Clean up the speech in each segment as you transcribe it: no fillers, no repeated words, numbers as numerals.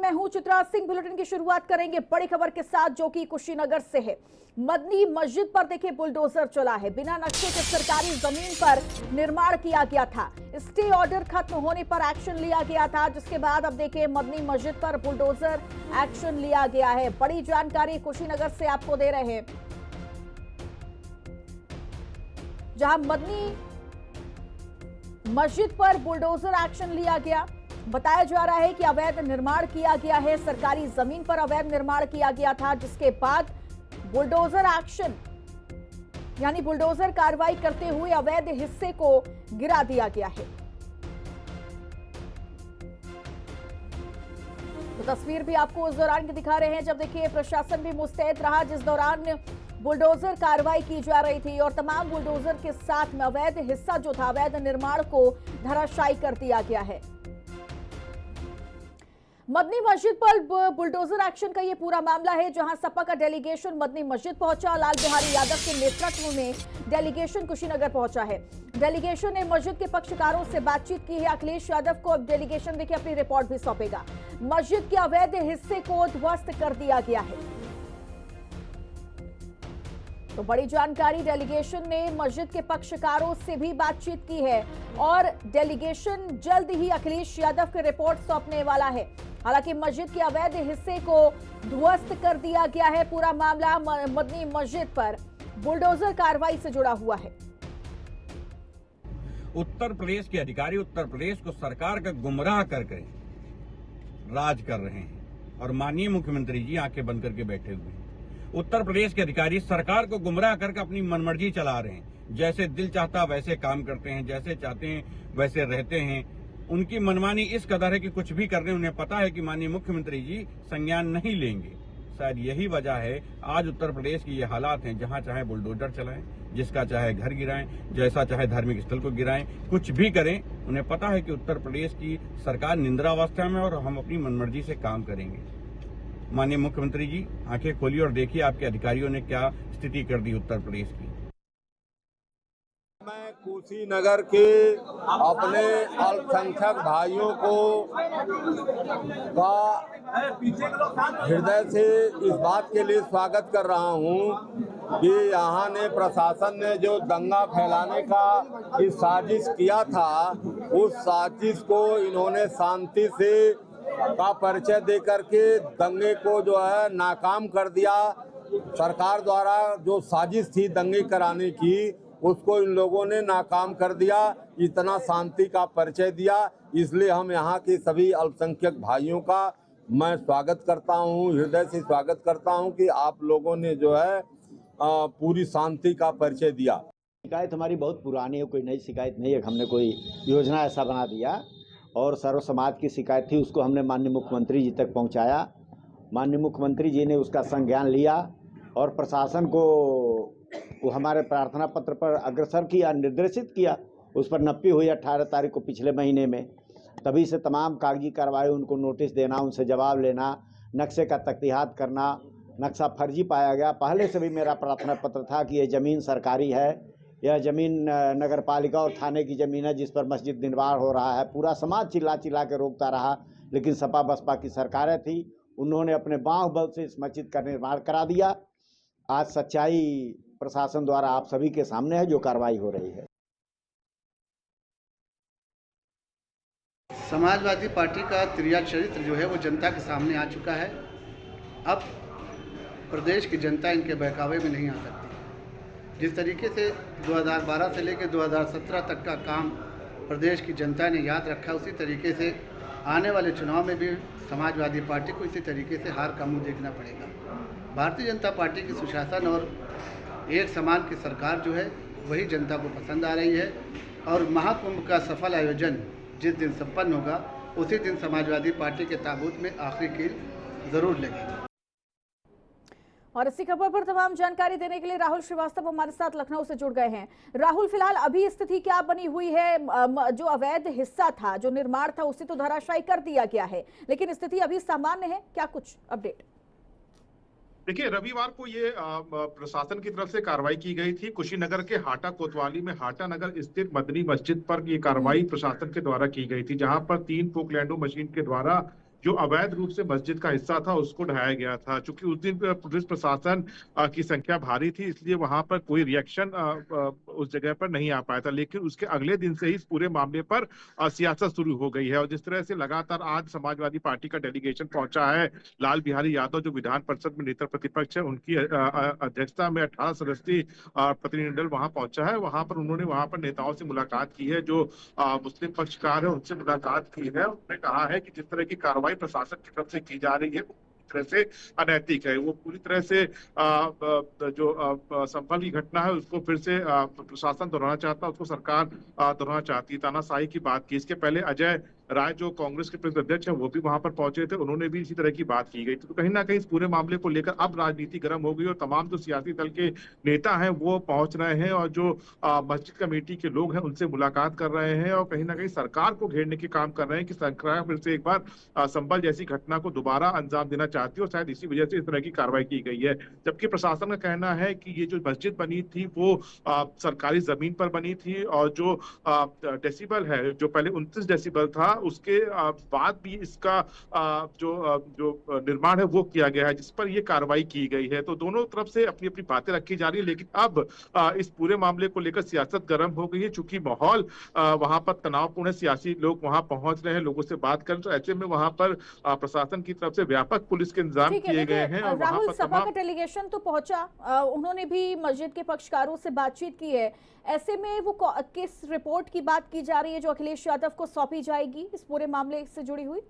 मैं हूं चित्रा सिंह। बुलेटिन की शुरुआत करेंगे बड़ी खबर के साथ जो कि कुशीनगर से है। मदनी मस्जिद पर देखिए बुलडोजर चला है। बिना नक्शे के सरकारी जमीन पर निर्माण किया गया था। स्टे ऑर्डर खत्म होने पर एक्शन लिया गया था, जिसके बाद अब देखिए मदनी मस्जिद पर बुलडोजर एक्शन लिया गया है। बड़ी जानकारी कुशीनगर से आपको दे रहे हैं, जहां मदनी मस्जिद पर बुलडोजर एक्शन लिया गया। बताया जा रहा है कि अवैध निर्माण किया गया है, सरकारी जमीन पर अवैध निर्माण किया गया था, जिसके बाद बुलडोजर एक्शन यानी बुलडोजर कार्रवाई करते हुए अवैध हिस्से को गिरा दिया गया है। तो तस्वीर भी आपको उस दौरान की दिखा रहे हैं जब देखिए प्रशासन भी मुस्तैद रहा, जिस दौरान बुलडोजर कार्रवाई की जा रही थी और तमाम बुलडोजर के साथ में अवैध हिस्सा जो था, अवैध निर्माण को धराशायी कर दिया गया है। मदनी मस्जिद पर बुलडोजर एक्शन का ये पूरा मामला है, जहां सपा का डेलीगेशन मदनी मस्जिद पहुंचा। लाल बिहारी यादव के नेतृत्व में डेलीगेशन कुशीनगर पहुंचा है। डेलीगेशन ने मस्जिद के पक्षकारों से बातचीत की है। अखिलेश यादव को अब डेलीगेशन देखिए अपनी रिपोर्ट भी सौंपेगा। मस्जिद के अवैध हिस्से को ध्वस्त कर दिया गया है। तो बड़ी जानकारी, डेलीगेशन ने मस्जिद के पक्षकारों से भी बातचीत की है और डेलीगेशन जल्द ही अखिलेश यादव की रिपोर्ट सौंपने वाला है। हालांकि मस्जिद के अवैध हिस्से को ध्वस्त कर दिया गया है। पूरा मामला मदनी मस्जिद पर बुलडोजर कार्रवाई से जुड़ा हुआ है। उत्तर प्रदेश के अधिकारी उत्तर प्रदेश को सरकार का गुमराह करके राज कर रहे हैं और माननीय मुख्यमंत्री जी आंखें बंद करके बैठे हुए हैं। उत्तर प्रदेश के अधिकारी सरकार को गुमराह करके अपनी मनमर्जी चला रहे हैं। जैसे दिल चाहता वैसे काम करते हैं, जैसे चाहते हैं वैसे रहते हैं। उनकी मनमानी इस कदर है कि कुछ भी कर रहे हैं। उन्हें पता है कि माननीय मुख्यमंत्री जी संज्ञान नहीं लेंगे। शायद यही वजह है आज उत्तर प्रदेश की ये हालात हैं, जहां चाहे बुलडोजर चलाएं, जिसका चाहे घर गिराएं, जैसा चाहे धार्मिक स्थल को गिराएं, कुछ भी करें। उन्हें पता है कि उत्तर प्रदेश की सरकार निंद्रावस्था में और हम अपनी मनमर्जी से काम करेंगे। माननीय मुख्यमंत्री जी आंखें खोलिए और देखिए आपके अधिकारियों ने क्या स्थिति कर दी उत्तर प्रदेश की। मैं कुशीनगर के अपने अल्पसंख्यक भाइयों को हृदय से इस बात के लिए स्वागत कर रहा हूं कि यहाँ ने प्रशासन ने जो दंगा फैलाने का इस साजिश किया था, उस साजिश को इन्होंने शांति से का परिचय दे करके दंगे को जो है नाकाम कर दिया। सरकार द्वारा जो साजिश थी दंगे कराने की, उसको इन लोगों ने नाकाम कर दिया। इतना शांति का परिचय दिया, इसलिए हम यहाँ के सभी अल्पसंख्यक भाइयों का मैं स्वागत करता हूँ, हृदय से स्वागत करता हूँ कि आप लोगों ने जो है पूरी शांति का परिचय दिया। शिकायत हमारी बहुत पुरानी है, कोई नई शिकायत नहीं है। हमने कोई योजना ऐसा बना दिया और सर्व समाज की शिकायत थी, उसको हमने माननीय मुख्यमंत्री जी तक पहुंचाया। माननीय मुख्यमंत्री जी ने उसका संज्ञान लिया और प्रशासन को वो हमारे प्रार्थना पत्र पर अग्रसर किया, निर्देशित किया। उस पर नप्पी हुई 18 तारीख को पिछले महीने में। तभी से तमाम कागजी कार्रवाई, उनको नोटिस देना, उनसे जवाब लेना, नक्शे का तख्तियात करना, नक्शा फर्जी पाया गया। पहले से भी मेरा प्रार्थना पत्र था कि ये ज़मीन सरकारी है, यह ज़मीन नगर पालिका और थाने की ज़मीन है जिस पर मस्जिद निर्माण हो रहा है। पूरा समाज चिल्ला चिल्ला के रोकता रहा, लेकिन सपा बसपा की सरकारें थी, उन्होंने अपने बाहुबल से इस मस्जिद का निर्माण करा दिया। आज सच्चाई प्रशासन द्वारा आप सभी के सामने है, जो कार्रवाई हो रही है। समाजवादी पार्टी का त्रिया चरित्र जो है वो जनता के सामने आ चुका है। अब प्रदेश की जनता इनके बहकावे में नहीं आ सकती। जिस तरीके से 2012 से लेकर 2017 तक का काम प्रदेश की जनता ने याद रखा, उसी तरीके से आने वाले चुनाव में भी समाजवादी पार्टी को इसी तरीके से हार का मुंह देखना पड़ेगा। भारतीय जनता पार्टी की सुशासन और एक समान की सरकार जो है वही जनता को पसंद आ रही है और महाकुंभ का सफल आयोजन जिस दिन संपन्न होगा, उसी दिन समाजवादी पार्टी के ताबूत में आखिरी कील जरूर लगेगी। और इसी खबर पर तमाम जानकारी देने के लिए राहुल श्रीवास्तव हमारे साथ लखनऊ से जुड़ गए हैं। राहुल, फिलहाल अभी स्थिति क्या बनी हुई है? जो अवैध हिस्सा था, जो निर्माण था, उसे तो धराशायी कर दिया गया है, लेकिन स्थिति अभी सामान्य है, क्या कुछ अपडेट? देखिए, रविवार को ये प्रशासन की तरफ से कार्रवाई की गई थी। कुशीनगर के हाटा कोतवाली में हाटा नगर स्थित मदनी मस्जिद पर ये कार्रवाई प्रशासन के द्वारा की गई थी, जहां पर 3 पोकलैंडो मशीन के द्वारा जो अवैध रूप से मस्जिद का हिस्सा था उसको ढहाया गया था। चूंकि उस दिन पुलिस प्रशासन की संख्या भारी थी, इसलिए वहां पर कोई रिएक्शन उस जगह पर नहीं आ पाया था। लेकिन उसके अगले दिन से ही इस पूरे मामले पर सियासत शुरू हो गई है और जिस तरह से लगातार आज समाजवादी पार्टी का डेलीगेशन पहुंचा है, लाल बिहारी यादव जो विधान परिषद में नेता प्रतिपक्ष है, उनकी अध्यक्षता में 18 सदस्यीय प्रतिनिधिमंडल वहां पहुंचा है। वहां पर उन्होंने वहां पर नेताओं से मुलाकात की है, जो मुस्लिम पक्षकार है उनसे मुलाकात की है। उन्होंने कहा है कि जिस तरह की कार्रवाई प्रशासन की तरफ से की जा रही है वो तरह से अनैतिक है। वो पूरी तरह से जो संभल की घटना है उसको फिर से प्रशासन दोहराना चाहता है, उसको सरकार दोहराना चाहती है। तानाशाही की बात की। इसके पहले अजय राय जो कांग्रेस के प्रदेश अध्यक्ष है वो भी वहां पर पहुंचे थे, उन्होंने भी इसी तरह की बात की गई। तो कहीं ना कहीं इस पूरे मामले को लेकर अब राजनीति गर्म हो गई और तमाम जो सियासी दल के नेता हैं वो पहुंच रहे हैं और जो मस्जिद कमेटी के लोग हैं उनसे मुलाकात कर रहे हैं और कहीं ना कहीं सरकार को घेरने के काम कर रहे हैं कि सरकार फिर से एक बार संभल जैसी घटना को दोबारा अंजाम देना चाहती है और शायद इसी वजह से इस तरह की कार्रवाई की गई है। जबकि प्रशासन का कहना है कि ये जो मस्जिद बनी थी वो सरकारी जमीन पर बनी थी और जो डेसिबल है, जो पहले 29 डेसिबल था, उसके बाद भी इसका जो निर्माण है वो किया गया है, जिस पर ये कार्रवाई की गई है। तो दोनों तरफ से अपनी अपनी बातें रखी जा रही है, लेकिन अब इस पूरे मामले को लेकर सियासत गर्म हो गई है। चूंकि माहौल वहां पर तनावपूर्ण है, सियासी लोग वहां पहुंच रहे हैं, लोगों से बात कर रहे हैं, तो ऐसे में वहां पर प्रशासन की तरफ से व्यापक पुलिस के इंतजाम किए गए हैं। और राहुल, सपा का डेलीगेशन तो पहुंचा, उन्होंने भी मस्जिद के पक्षकारों से बातचीत की है। ऐसे में वो किस रिपोर्ट की बात की जा रही है जो अखिलेश यादव को सौंपी जाएगी इस पूरे मामले से जुड़ी हुई?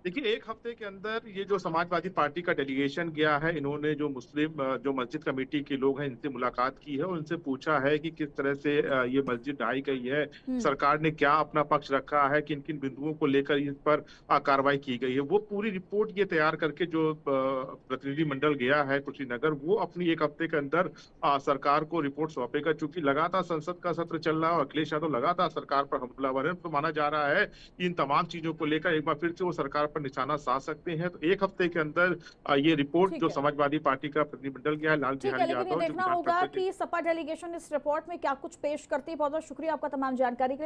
देखिए, एक हफ्ते के अंदर ये जो समाजवादी पार्टी का डेलीगेशन गया है, इन्होंने जो मुस्लिम जो मस्जिद कमेटी के लोग हैं इनसे मुलाकात की है और उनसे पूछा है कि किस तरह से ये मस्जिद ढाई गई है, सरकार ने क्या अपना पक्ष रखा है, किन किन बिंदुओं को लेकर इस पर कार्रवाई की गई है। वो पूरी रिपोर्ट ये तैयार करके जो प्रतिनिधिमंडल गया है कुशीनगर, वो अपनी एक हफ्ते के अंदर सरकार को रिपोर्ट सौंपेगा। चूंकि लगातार संसद का सत्र चल रहा है और अखिलेश यादव लगातार सरकार पर हमलावर है, तो माना जा रहा है कि इन तमाम चीजों को लेकर एक बार फिर से वो सरकार पर निशाना साध सकते हैं। तो एक हफ्ते के अंदर ये रिपोर्ट जो समाजवादी पार्टी का प्रतिनिधिमंडल गया है, लाल बिहारी यादव, देखना होगा कि सपा डेलीगेशन इस रिपोर्ट में क्या कुछ पेश करती है। बहुत बहुत शुक्रिया आपका तमाम जानकारी के लिए।